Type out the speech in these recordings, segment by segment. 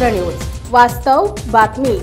भूमिपुत्र news, वास्तव बातमी।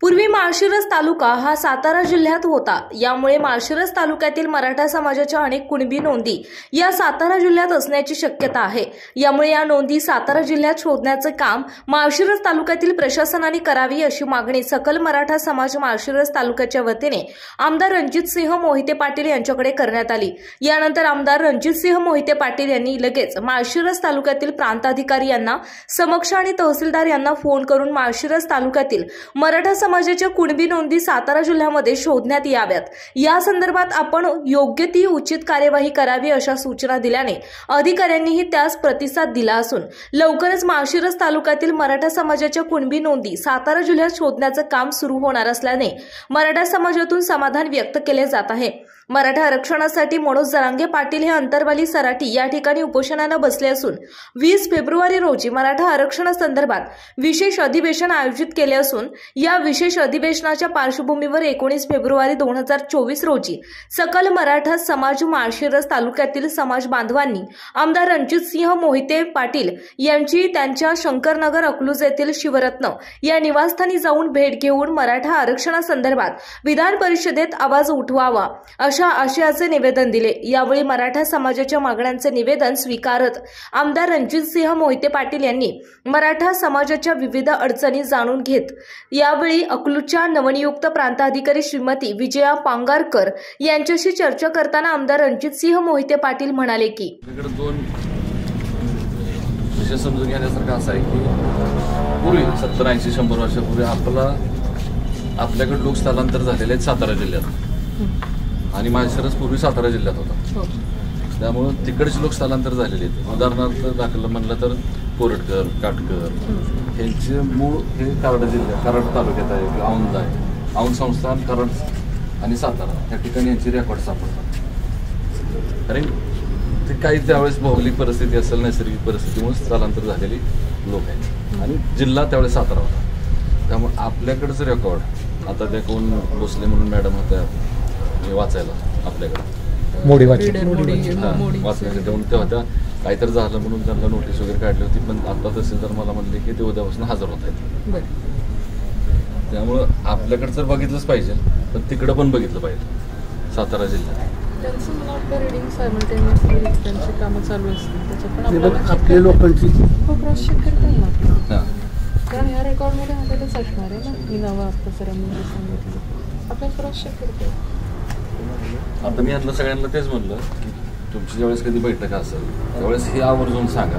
पूर्वी माळशिरस तालुका हा सातारा जिल्ह्यात होता। यामुळे माळशिरस तालुक्यातील मराठा समाजाच्या अनेक कुणबी नोंदी या सातारा जिल्ह्यात असण्याची शक्यता आहे। यामुळे या नोंदी सातारा जिल्ह्यात शोधण्याचे काम माळशिरस तालुक्यातील प्रशासनाने करावी अशी मागणी सकल मराठा समाज माळशिरस तालुक्याच्या वतीने आमदार रणजितसिंह मोहिते पाटील यांच्याकडे करण्यात आली। यानंतर आमदार रणजितसिंह मोहिते पाटील यांनी लगेच माळशिरस तालुक्यातील प्रांताधिकारी यांना समक्ष आणि तहसीलदार यांना फोन करून माळशिरस तालुक्यातील मराठा समाजाच्या कुणबी नोंदी सातारा जिल्ह्यामध्ये शोधण्यात याव्यात, या संदर्भात आपण योग्य ती उचित कार्यवाही करावी अशा सूचना दिल्याने अधिकाऱ्यांनीही त्यास प्रतिसाद दिला असून लवकरच माळशिरस तालुक्यातील मराठा समाजाच्या कुणबी नोंदी सातारा जिल्ह्यात शोधण्याचे काम सुरू होणार असल्याने मराठा समाजातून समाधान व्यक्त केले जात आहे। मराठा आरक्षणासाठी मनोज जरांगे पाटील हे अंतरवाली सराटी या ठिकाणी उपोषणाला बसले असून 20 फेब्रुवारी रोजी मराठा आरक्षणासंदर्भात विशेष अधिवेशन आयोजित केले असून या विशेष अधिवेशनाच्या पार्श्वभूमीवर 19 फेब्रुवारी 2024 रोजी सकल मराठा समाज माळशिरस तालुक्यातील समाज बांधवांनी आमदार रणजितसिंह मोहिते पाटील यांची त्यांच्या शंकरनगर अकलूज येथील शिवरत्न या निवासस्थानी जाऊन भेट घेऊन मराठा आरक्षणासंदर्भात विधान परिषदेत आवाज उठवावा अशा आशयाचे निवेदन दिले। यावेळी मराठा समाजाच्या मागण्यांचे निवेदन स्वीकारत आमदार रणजितसिंह मोहिते पाटील यांनी मराठा समाजाच्या विविध अडचणी जाणून घेत यावेळी अकलूजच्या नवनियुक्त प्रांताधिकारी श्रीमती विजया पांगारकर यांच्याशी चर्चा करताना आमदार रणजितसिंह मोहिते पाटील म्हणाले की दोन विषय समजून घेण्यासारखं असं आहे की पूर्वी 70-80-100 वर्षापूर्वी आपल्याकडे लोक स्थलांतर झालेले आहेत सातारा जिल्ह्यात आणि माळशिरस पूर्वी सातारा जिल्ह्यात होता। त्यामुळे तिकडचे लोक स्थलांतर झालेले आहेत। उदाहरणार्थ दाखल म्हणलं तर कोरटकर, काटकर यांचे मूळ हे कराड जिल्ह्यात कराड तालुक्यात आहे किंवा औंध आहे। औंध संस्थान, कराड आणि सातारा या ठिकाणी यांचे रेकॉर्ड सापडतात। कारण ते काही त्यावेळेस भौगोलिक परिस्थिती असेल, नैसर्गिक परिस्थितीमुळे स्थलांतर झालेली लोक आहेत आणि जिल्हा त्यावेळेस सातारा होता। त्यामुळे आपल्याकडंच रेकॉर्ड आता त्या कोण भोसले म्हणून मॅडम होत्या वाचायला आपल्याकडे मोडी वाचण्यासाठी म्हणून ते होत्या। काहीतरी झालं म्हणून त्यांना नोटीस वगैरे काढली होती, पण आता तहसीलदार मला म्हणले की ते उद्यापासून हजर होत आहेत। त्यामुळं आपल्याकडे जर बघितलंच पाहिजे पण तिकडं पण बघितलं पाहिजे सातारा जिल्ह्यात। आपल्या लोकांची कारण ह्या रेकॉर्डमध्ये आपल्यालाच असणार आहे ना, मी नावं आता सरांनी सांगितलं आपण क्रॉस चेक करतो। आता मी यातलं सगळ्यांना तेच म्हणलं की तुमची ज्यावेळेस कधी बैठक असेल त्यावेळेस हे आवर्जून सांगा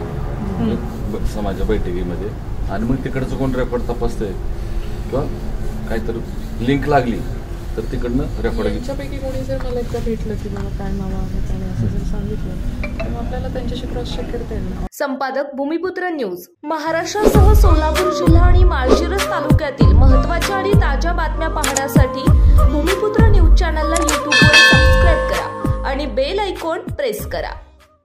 समाजा बैठकीमध्ये, आणि मग तिकडचं कोण रेकॉर्ड तपासतंय किंवा काहीतरी लिंक लागली तर तिकडनं रेकॉर्ड याच्यापैकी कोणी जर मला एकदा भेटलं की बाबा काय नावं आहेत आणि असं जर सांगितलं तर आपल्याला त्यांच्याशी क्रॉस चेक करता येईल ना। संपादक भूमिपुत्र न्यूज। महाराष्ट्रासह सोलापूर जिल्हा आणि माळशिरस तालुक्यातील महत्त्वाच्या आणि ताज्या बातम्या पाहण्यासाठी भूमिपुत्र न्यूज चॅनलला यूट्यूबवर सबस्क्राईब करा आणि बेल आयकॉन प्रेस करा।